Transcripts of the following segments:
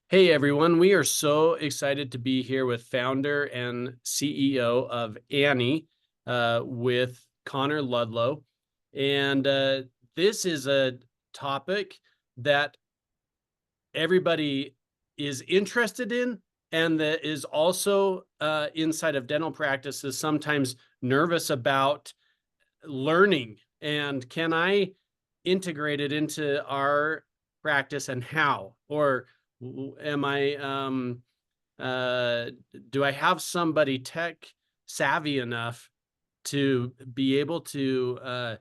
Hey everyone, we are so excited to be here with founder and CEO of Annie with Connor Ludlow. And this is a topic that everybody is interested in and that is also inside of dental practices sometimes nervous about learning. And can I integrate it into our practice and how? Or am I uh do I have somebody tech savvy enough to be able to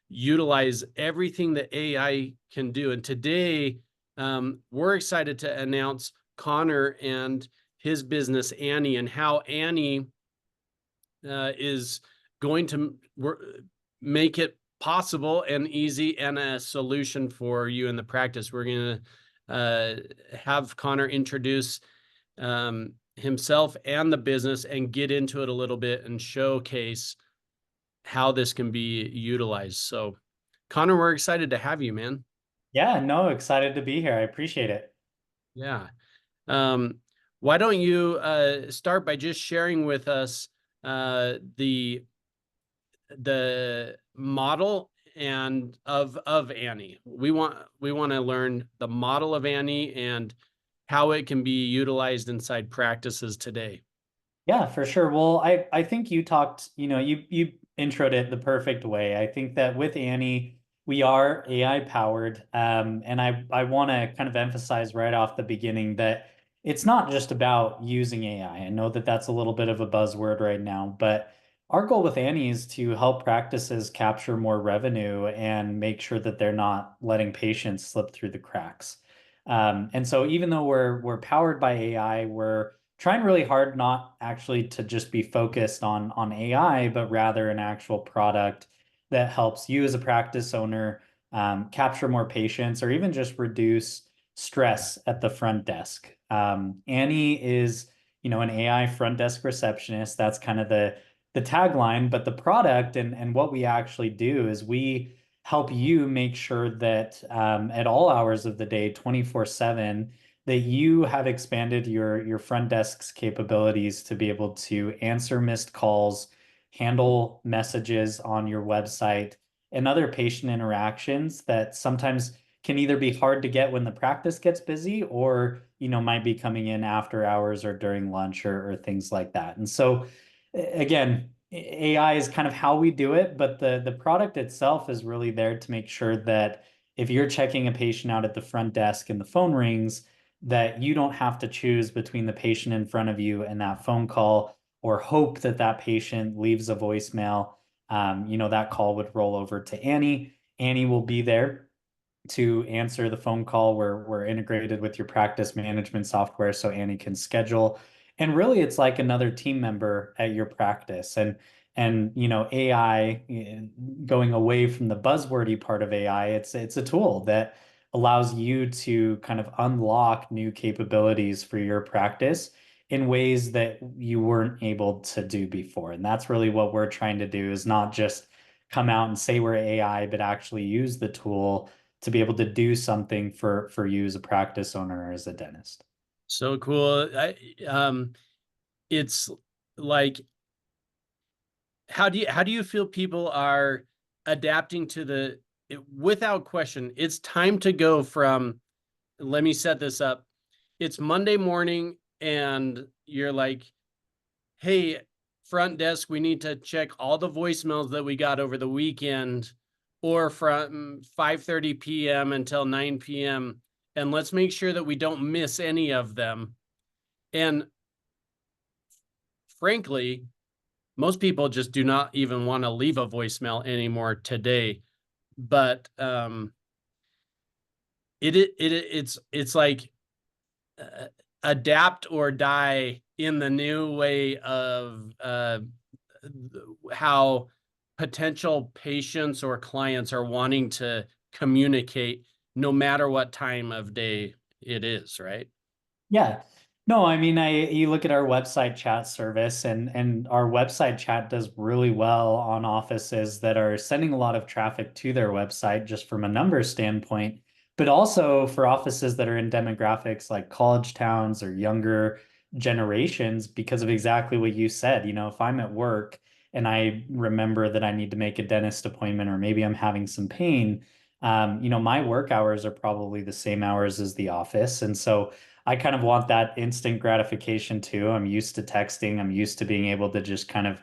utilize everything that AI can do? And today we're excited to announce Connor and his business Annie, and how Annie is going to make it possible and easy and a solution for you in the practice. We're going to have Connor introduce himself and the business and get into it a little bit and showcase how this can be utilized. So, Connor, we're excited to have you, man. Yeah, no, excited to be here. I appreciate it. Yeah. Um, why don't you start by just sharing with us the model and of Annie. We want to learn the model of Annie and how it can be utilized inside practices today. Yeah, for sure. Well, I think you talked, you introed it the perfect way. I think that with Annie, we are AI powered. And I want to kind of emphasize right off the beginning that it's not just about using AI. I know that that's a little bit of a buzzword right now, but our goal with Annie is to help practices capture more revenue and make sure that they're not letting patients slip through the cracks. And so even though we're powered by AI, we're trying really hard not actually to just be focused on AI, but rather an actual product that helps you as a practice owner capture more patients or even just reduce stress at the front desk. Annie is, an AI front desk receptionist. That's kind of the tagline, but the product and what we actually do is we help you make sure that at all hours of the day, 24/7, that you have expanded your front desk's capabilities to be able to answer missed calls, handle messages on your website, and other patient interactions that sometimes can either be hard to get when the practice gets busy or, might be coming in after hours or during lunch or things like that. And so again, AI is kind of how we do it, but the product itself is really there to make sure that if you're checking a patient out at the front desk and the phone rings, that you don't have to choose between the patient in front of you and that phone call or hope that that patient leaves a voicemail. That call would roll over to Annie. Annie will be there to answer the phone call. We're integrated with your practice management software so Annie can schedule. And really it's like another team member at your practice. And AI, going away from the buzzwordy part of AI, it's a tool that allows you to kind of unlock new capabilities for your practice in ways that you weren't able to do before. And that's really what we're trying to do, is not just come out and say we're AI, but actually use the tool to be able to do something for you as a practice owner or as a dentist. So cool. It's like, how do you feel people are adapting to without question, it's time to go from, let me set this up. It's Monday morning and you're like, hey, front desk, we need to check all the voicemails that we got over the weekend, or from 5:30 p.m. until 9 p.m. And let's make sure that we don't miss any of them. And frankly, most people just do not even want to leave a voicemail anymore today. But it's like adapt or die in the new way of how potential patients or clients are wanting to communicate no matter what time of day it is, right? Yeah. No, I mean, you look at our website chat service, and our website chat does really well on offices that are sending a lot of traffic to their website just from a numbers standpoint. but also for offices that are in demographics like college towns or younger generations, because of exactly what you said. If I'm at work and I remember that I need to make a dentist appointment, or maybe I'm having some pain, my work hours are probably the same hours as the office. And so I kind of want that instant gratification too. I'm used to texting, I'm used to being able to just kind of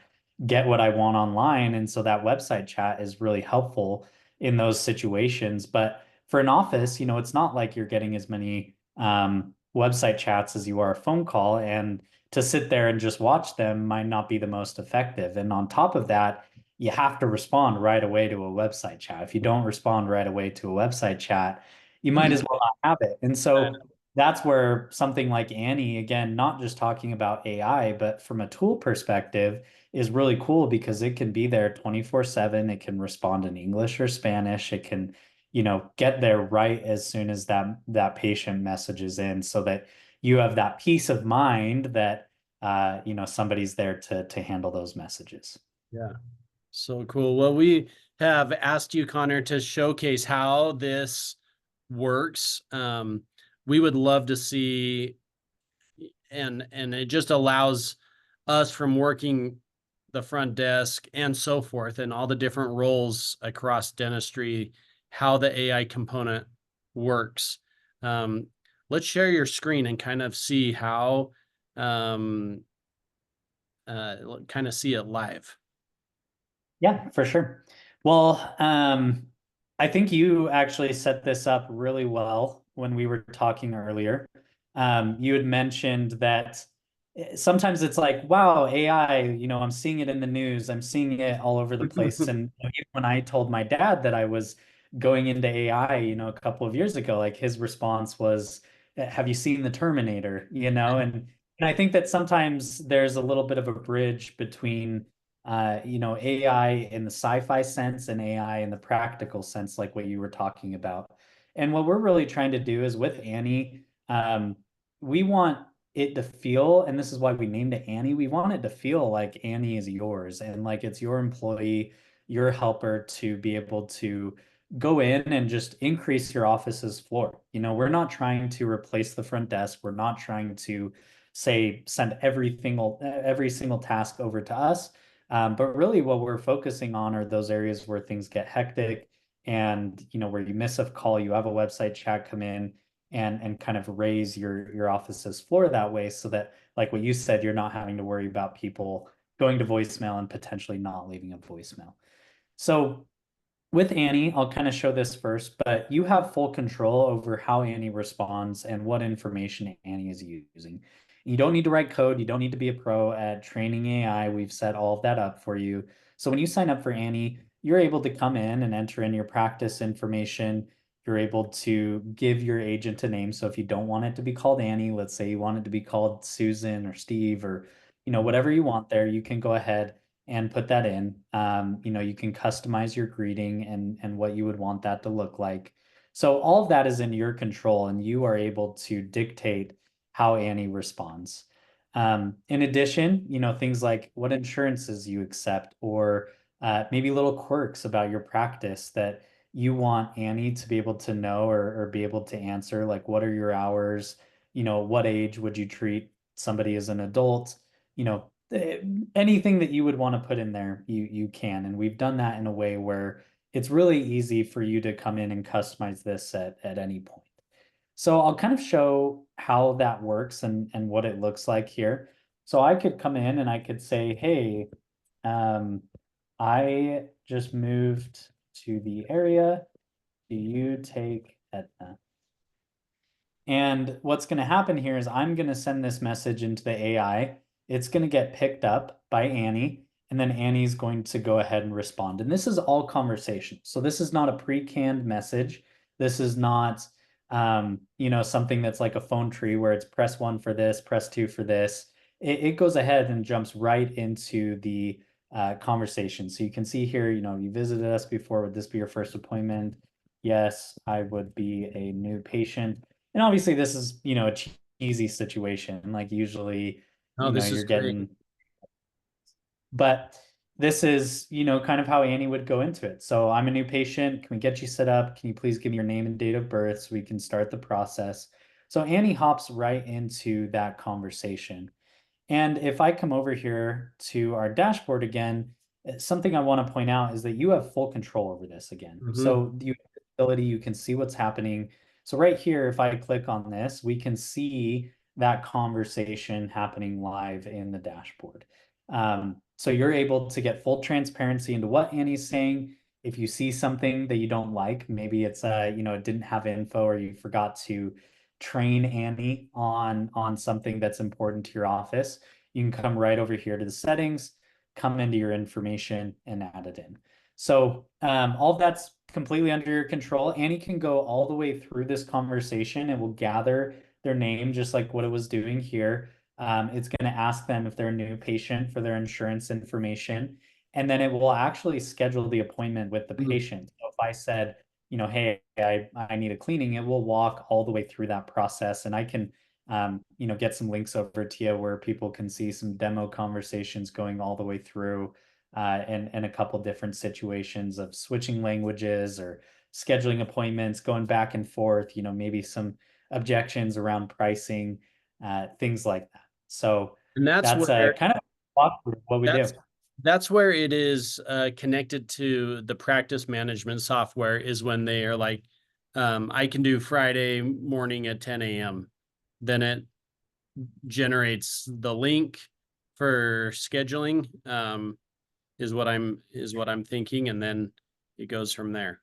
get what I want online. And so that website chat is really helpful in those situations. But for an office, it's not like you're getting as many website chats as you are a phone call. And to sit there and just watch them might not be the most effective. And on top of that, you have to respond right away to a website chat. If you don't respond right away to a website chat, you might as well not have it. And so that's where something like Annie, again, not just talking about AI, but from a tool perspective, is really cool because it can be there 24/7. It can respond in English or Spanish. It can, get there right as soon as that patient messages in, so that you have that peace of mind that somebody's there to handle those messages. Yeah. So cool. Well, we have asked you, Connor, to showcase how this works. We would love to see, and it just allows us from working the front desk and so forth, and all the different roles across dentistry, how the AI component works. Um, let's share your screen and kind of see how, kind of see it live. Yeah, for sure. Well, I think you actually set this up really well when we were talking earlier. You had mentioned that sometimes it's like, wow, AI, I'm seeing it in the news, I'm seeing it all over the place. And even when I told my dad that I was going into AI, a couple of years ago, like his response was, have you seen the Terminator? And I think that sometimes there's a little bit of a bridge between AI in the sci-fi sense and AI in the practical sense, like what you were talking about. And what we're really trying to do is with Annie, we want it to feel, and this is why we named it Annie, we want it to feel like Annie is yours and like it's your employee, your helper, to be able to go in and just increase your office's floor. We're not trying to replace the front desk. We're not trying to say send every single task over to us. But really what we're focusing on are those areas where things get hectic, and where you miss a call, you have a website chat come in and kind of raise your office's floor that way, so that, like what you said, you're not having to worry about people going to voicemail and potentially not leaving a voicemail. So with Annie, I'll kind of show this first, but you have full control over how Annie responds and what information Annie is using. You don't need to write code. You don't need to be a pro at training AI. We've set all of that up for you. So when you sign up for Annie, you're able to come in and enter in your practice information. You're able to give your agent a name. So if you don't want it to be called Annie, let's say you want it to be called Susan or Steve, or whatever you want there, you can go ahead and put that in. You can customize your greeting and what you would want that to look like. So all of that is in your control, and you are able to dictate how Annie responds. In addition, things like what insurances you accept, or maybe little quirks about your practice that you want Annie to be able to know, or be able to answer, like what are your hours? What age would you treat somebody as an adult? Anything that you would want to put in there, you can. And we've done that in a way where it's really easy for you to come in and customize this at any point. So I'll kind of show how that works and what it looks like here. So I could come in and I could say, hey, I just moved to the area. Do you take Aetna? And what's going to happen here is I'm going to send this message into the AI. It's going to get picked up by Annie, and then Annie's going to go ahead and respond. And this is all conversation. So this is not a pre-canned message. This is not, something that's like a phone tree where it's press one for this, press two for this. It goes ahead and jumps right into the conversation. So you can see here, you visited us before. Would this be your first appointment? Yes, I would be a new patient. And obviously this is, a cheesy situation. Like usually, Oh, this you're is great. getting, but this is, kind of how Annie would go into it. So I'm a new patient. Can we get you set up? Can you please give me your name and date of birth so we can start the process? So Annie hops right into that conversation. And if I come over here to our dashboard again, something I want to point out is that you have full control over this again. Mm-hmm. So you have the ability, you can see what's happening. So right here, if I click on this, we can see that conversation happening live in the dashboard. So you're able to get full transparency into what Annie's saying. If you see something that you don't like, maybe it's it didn't have info or you forgot to train Annie on something that's important to your office, you can come right over here to the settings, come into your information and add it in. So all that's completely under your control. Annie can go all the way through this conversation. It will gather their name just like what it was doing here. It's going to ask them if they're a new patient for their insurance information. And then it will actually schedule the appointment with the patient. So if I said, hey, I need a cleaning, it will walk all the way through that process. And I can, get some links over to you where people can see some demo conversations going all the way through, and a couple different situations of switching languages or scheduling appointments, going back and forth, maybe some objections around pricing, things like that. So And that's that's where kind of what we do. that's that's where it is connected to the practice management software, is when they are like, I can do Friday morning at 10 a.m. Then it generates the link for scheduling, is what I'm thinking, and then it goes from there.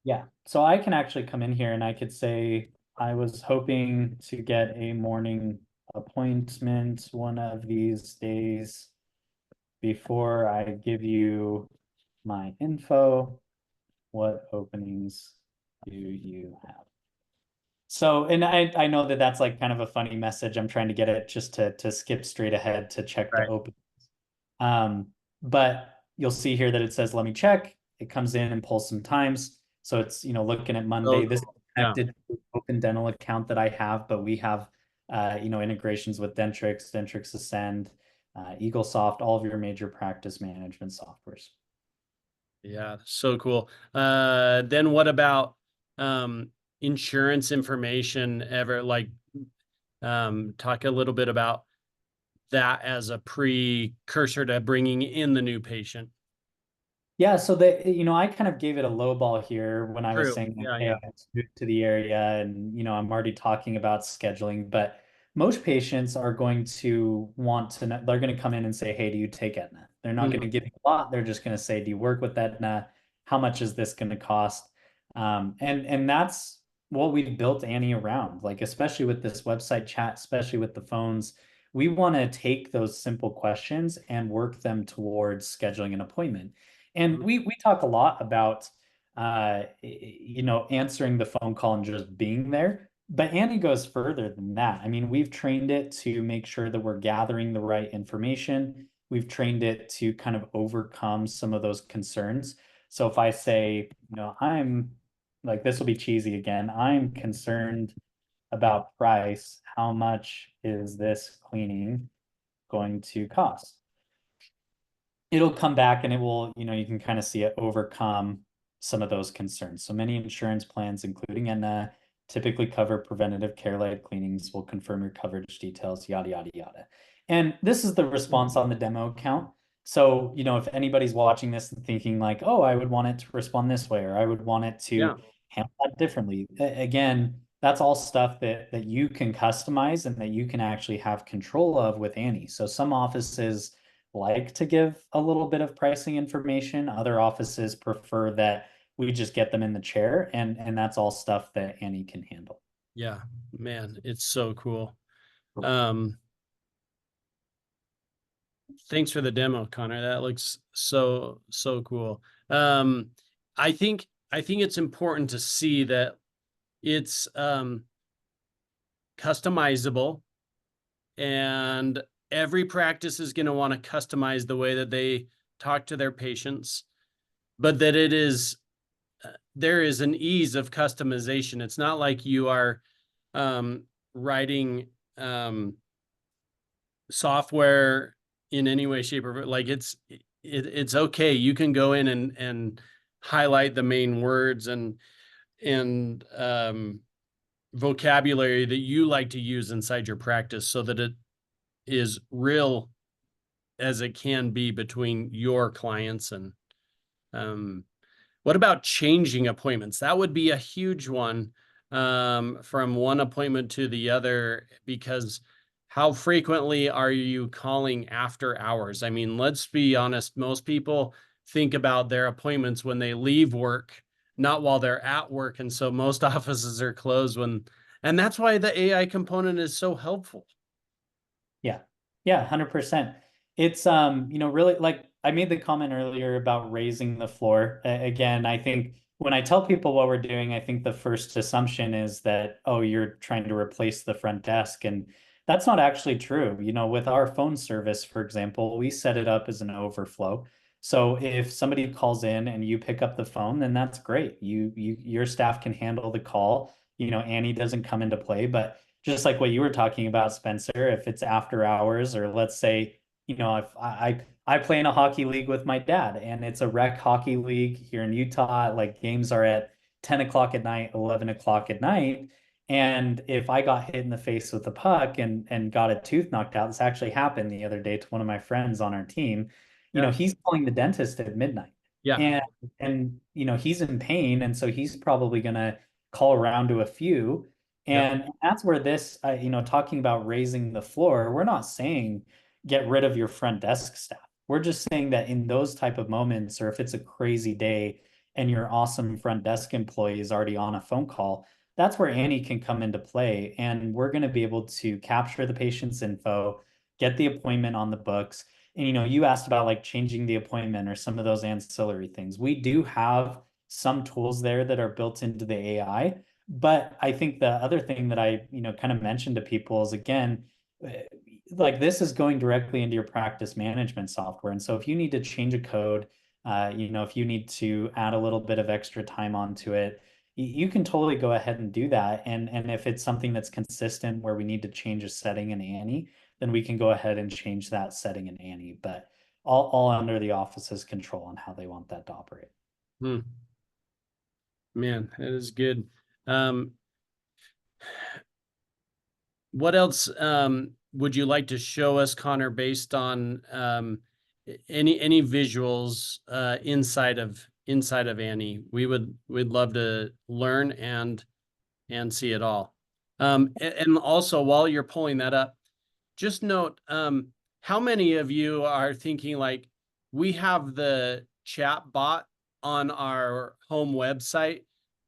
Yeah. So I can actually come in here and I could say, I was hoping to get a morning appointment one of these days before I give you my info. What openings do you have? So, and I know that that's like kind of a funny message. I'm trying to get it just to skip straight ahead to check the Right. open. But you'll see here that it says, let me check. It comes in and pulls some times. So it's, looking at Oh, Monday. This is cool. Yeah. connected to the open dental account that I have, but we have, integrations with Dentrix Ascend, EagleSoft, all of your major practice management softwares. Yeah, so cool. Then what about insurance information? Ever like talk a little bit about that as a precursor to bringing in the new patient? Yeah, so that I kind of gave it a low ball here when I was True. saying, like, Yeah, hey, yeah. I'm new to the area and I'm already talking about scheduling, but most patients are going to want to know, they're going to come in and say, hey, do you take Aetna? They're not going to Mhm. give you a lot. They're just going to say, do you work with Aetna? How much is this going to cost? And that's what we've built Annie around, like especially with this website chat, especially with the phones. We want to take those simple questions and work them towards scheduling an appointment. And we talk a lot about answering the phone call and just being there. But Annie goes further than that. I mean, we've trained it to make sure that we're gathering the right information. We've trained it to kind of overcome some of those concerns. So if I say, I'm like, this will be cheesy again, I'm concerned about price. How much is this cleaning going to cost? It'll come back and it will, you can kind of see it overcome some of those concerns. So many insurance plans, including Aetna, typically cover preventative care like cleanings, will confirm your coverage details, yada, yada, yada. And this is the response on the demo account. So, if anybody's watching this and thinking like, oh, I would want it to respond this way, or I would want it Yeah. to handle that differently. Again, that's all stuff that you can customize and that you can actually have control of with Annie. So some offices like to give a little bit of pricing information. Other offices prefer that we just get them in the chair, and that's all stuff that Annie can handle. Yeah, man, it's so cool. Um, Thanks for the demo, Connor. That looks so cool. Um, I think it's important to see that it's customizable, and every practice is going to want to customize the way that they talk to their patients, but that it is there is an ease of customization. It's not like you are writing software in any way, shape, or like it's okay. You can go in and highlight the main words and vocabulary that you like to use inside your practice so that it is real as it can be between your clients. And what about changing appointments? That would be a huge one, from one appointment to the other, because how frequently are you calling after hours? I mean, let's be honest, most people think about their appointments when they leave work, not while they're at work. And so most offices are closed and that's why the AI component is so helpful. Yeah. Yeah, 100%. It's really, like I made the comment earlier about raising the floor. Again, I think when I tell people what we're doing, I think the first assumption is that, oh, you're trying to replace the front desk. And that's not actually true. With our phone service, for example, we set it up as an overflow. So if somebody calls in and you pick up the phone, then that's great. Your staff can handle the call. Annie doesn't come into play, but just like what you were talking about, Spencer, if it's after hours, or let's say, if I play in a hockey league with my dad and it's a rec hockey league here in Utah, like games are at 10 o'clock at night, 11 o'clock at night. And if I got hit in the face with a puck and got a tooth knocked out, this actually happened the other day to one of my friends on our team. Yeah. He's calling the dentist at midnight. Yeah. And he's in pain, and so he's probably gonna call around to a few. Yep. And that's where this, talking about raising the floor, we're not saying get rid of your front desk staff. We're just saying that in those type of moments, or if it's a crazy day and your awesome front desk employee is already on a phone call, that's where Annie can come into play. And we're going to be able to capture the patient's info, get the appointment on the books. And, you asked about like changing the appointment or some of those ancillary things. We do have some tools there that are built into the AI. But I think the other thing that I, kind of mentioned to people is, again, like this is going directly into your practice management software. And so if you need to change a code, if you need to add a little bit of extra time onto it, you can totally go ahead and do that. And if it's something that's consistent where we need to change a setting in Annie, then we can go ahead and change that setting in Annie. But all under the office's control on how they want that to operate. Hmm. Man, that is good. Um, what else would you like to show us, Connor, based on any visuals inside of Annie? We'd love to learn and see it all. And also, while you're pulling that up, just note how many of you are thinking like, we have the chat bot on our home website,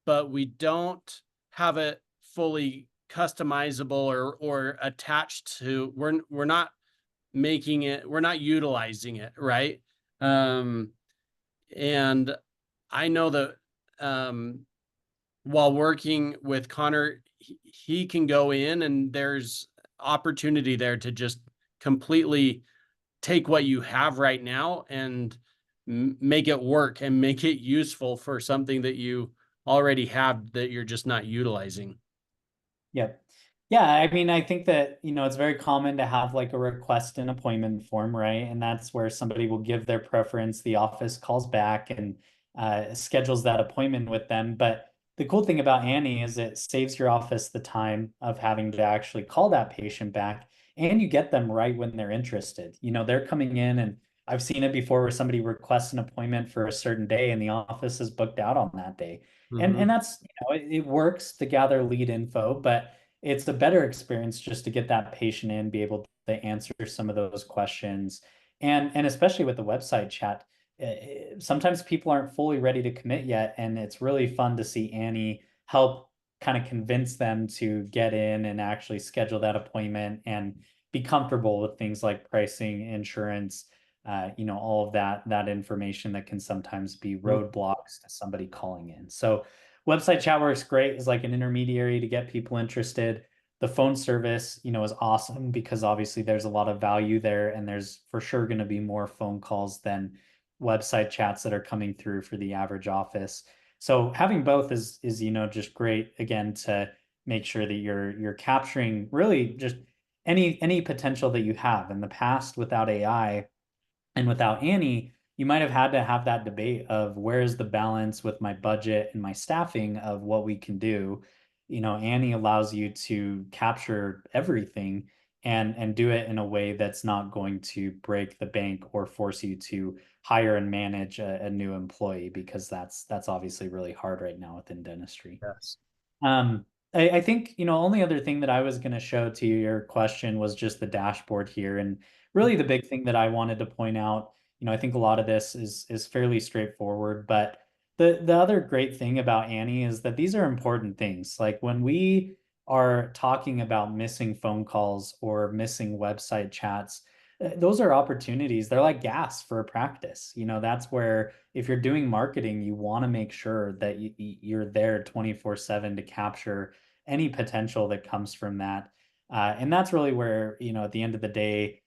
but we don't have it fully customizable or attached to, we're not making it, we're not utilizing it, right? And I know that while working with Connor, he can go in and there's opportunity there to just completely take what you have right now and make it work and make it useful for something that you already have that you're just not utilizing. Yep. Yeah, I mean, I think that, it's very common to have like a request and appointment form, right? And that's where somebody will give their preference, the office calls back and schedules that appointment with them. But the cool thing about Annie is it saves your office the time of having to actually call that patient back, and you get them right when they're interested. They're coming in, and I've seen it before where somebody requests an appointment for a certain day and the office is booked out on that day. And that's, it works to gather lead info, but it's a better experience just to get that patient in, be able to answer some of those questions. And especially with the website chat, sometimes people aren't fully ready to commit yet. And it's really fun to see Annie help kind of convince them to get in and actually schedule that appointment and be comfortable with things like pricing, insurance, all of that information that can sometimes be roadblocks to somebody calling in. So website chat works great as like an intermediary to get people interested. The phone service, is awesome because obviously there's a lot of value there, and there's for sure going to be more phone calls than website chats that are coming through for the average office. So having both is just great, again, to make sure that you're capturing really just any potential that you have. In the past, without AI and without Annie, you might have had to have that debate of where's the balance with my budget and my staffing of what we can do. Annie allows you to capture everything and do it in a way that's not going to break the bank or force you to hire and manage a new employee, because that's obviously really hard right now within dentistry. Yes. Um, I think, only other thing that I was going to show to your question was just the dashboard here. And really the big thing that I wanted to point out, I think a lot of this is fairly straightforward, but the other great thing about Annie is that these are important things. Like when we are talking about missing phone calls or missing website chats, those are opportunities. They're like gas for a practice. That's where if you're doing marketing, you want to make sure that you're there 24/7 to capture any potential that comes from that. And that's really where, at the end of the day,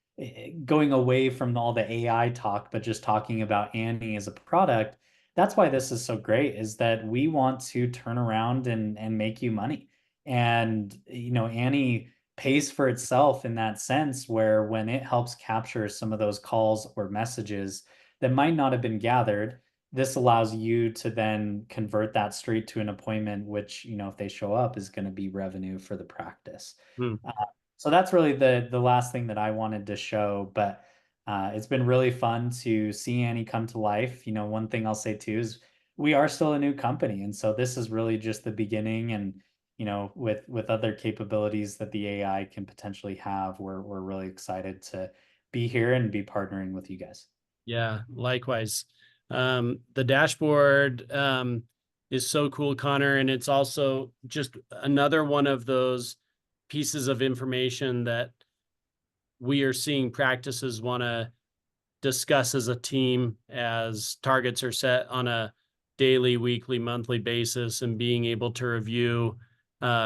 going away from all the AI talk, but just talking about Annie as a product, that's why this is so great, is that we want to turn around and make you money. And, Annie pays for itself in that sense, where when it helps capture some of those calls or messages that might not have been gathered, this allows you to then convert that straight to an appointment, which, if they show up, is going to be revenue for the practice. Hmm. Uh, so that's really the last thing that I wanted to show, but it's been really fun to see Annie come to life. One thing I'll say too is we are still a new company, and so this is really just the beginning. And with other capabilities that the AI can potentially have, we're really excited to be here and be partnering with you guys. Yeah, likewise. The dashboard is so cool, Connor, and it's also just another one of those pieces of information that we are seeing practices want to discuss as a team as targets are set on a daily, weekly, monthly basis, and being able to review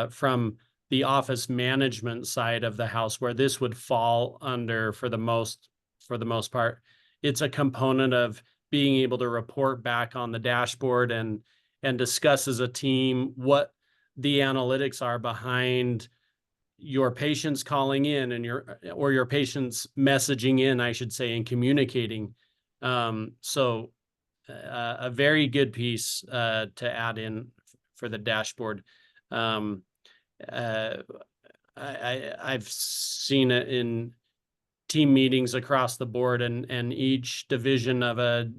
from the office management side of the house, where this would fall under for the most part. It's a component of being able to report back on the dashboard and discuss as a team what the analytics are behind your patients calling in and your patients messaging in, I should say, and communicating. So a very good piece to add in for the dashboard. Uh, I've seen it in team meetings across the board, and each division of a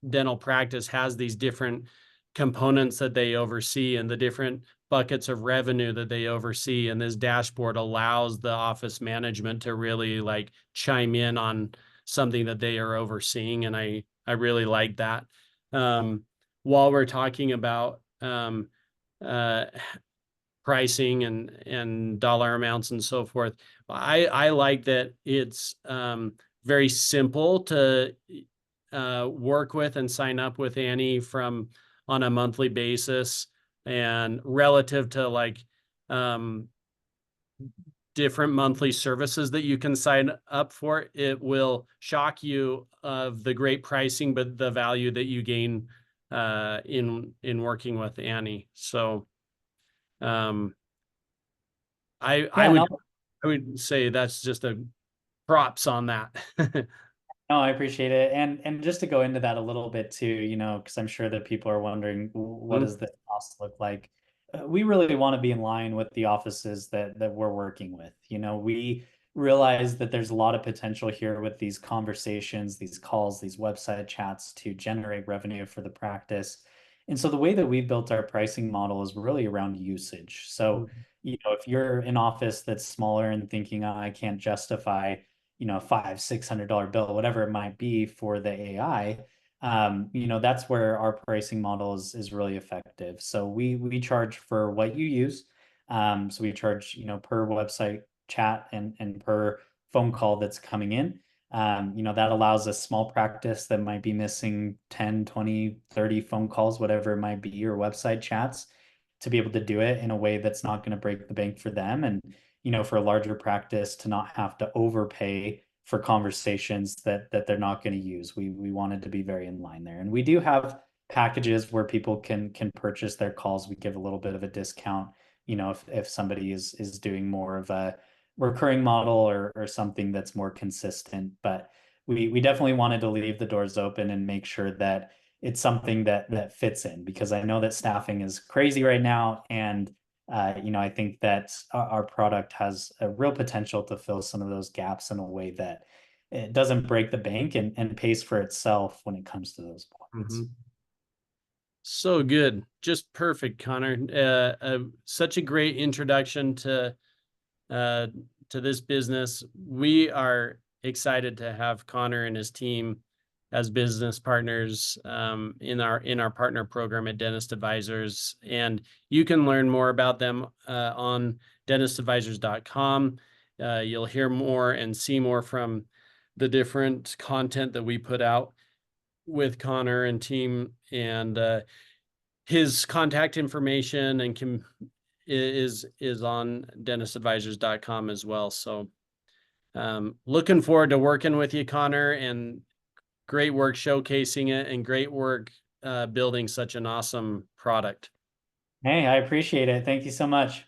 dental practice has these different components that they oversee and the different buckets of revenue that they oversee. And this dashboard allows the office management to really like chime in on something that they are overseeing. And I really like that. While we're talking about uh, pricing and dollar amounts and so forth, I like that it's very simple to work with and sign up with Annie from on a monthly basis, and relative to like different monthly services that you can sign up for, it will shock you of the great pricing, but the value that you gain in working with Annie. So I Yeah, and I would say that's just a props on that. no, I appreciate it. And just to go into that a little bit too, because I'm sure that people are wondering, what does the cost look like? We really want to be in line with the offices that we're working with. We realize that there's a lot of potential here with these conversations, these calls, these website chats to generate revenue for the practice. And so the way that we built our pricing model is really around usage. So, if you're an office that's smaller and thinking, "Oh, I can't justify $500-600 bill, whatever it might be for the AI," that's where our pricing model is really effective. So we charge for what you use. So we charge, per website chat and per phone call that's coming in. That allows a small practice that might be missing 10, 20, 30 phone calls, whatever it might be, or website chats, to be able to do it in a way that's not going to break the bank for them. And for a larger practice to not have to overpay for conversations that they're not going to use. We wanted to be very in line there. And we do have packages where people can purchase their calls. We give a little bit of a discount, if somebody is doing more of a recurring model or something that's more consistent. But we definitely wanted to leave the doors open and make sure that it's something that fits in, because I know that staffing is crazy right now, and I think that our product has a real potential to fill some of those gaps in a way that it doesn't break the bank and pays for itself when it comes to those points. Mhm. So good. Just perfect, Connor. Such a great introduction uh, to this business. We are excited to have Connor and his team as business partners in our partner program at Dentist Advisors. And you can learn more about them on dentistadvisors.com. You'll hear more and see more from the different content that we put out with Connor and team, and his contact information and is on dentistadvisors.com as well. So looking forward to working with you, Connor, and great work showcasing it, and great work building such an awesome product. Hey, I appreciate it. Thank you so much.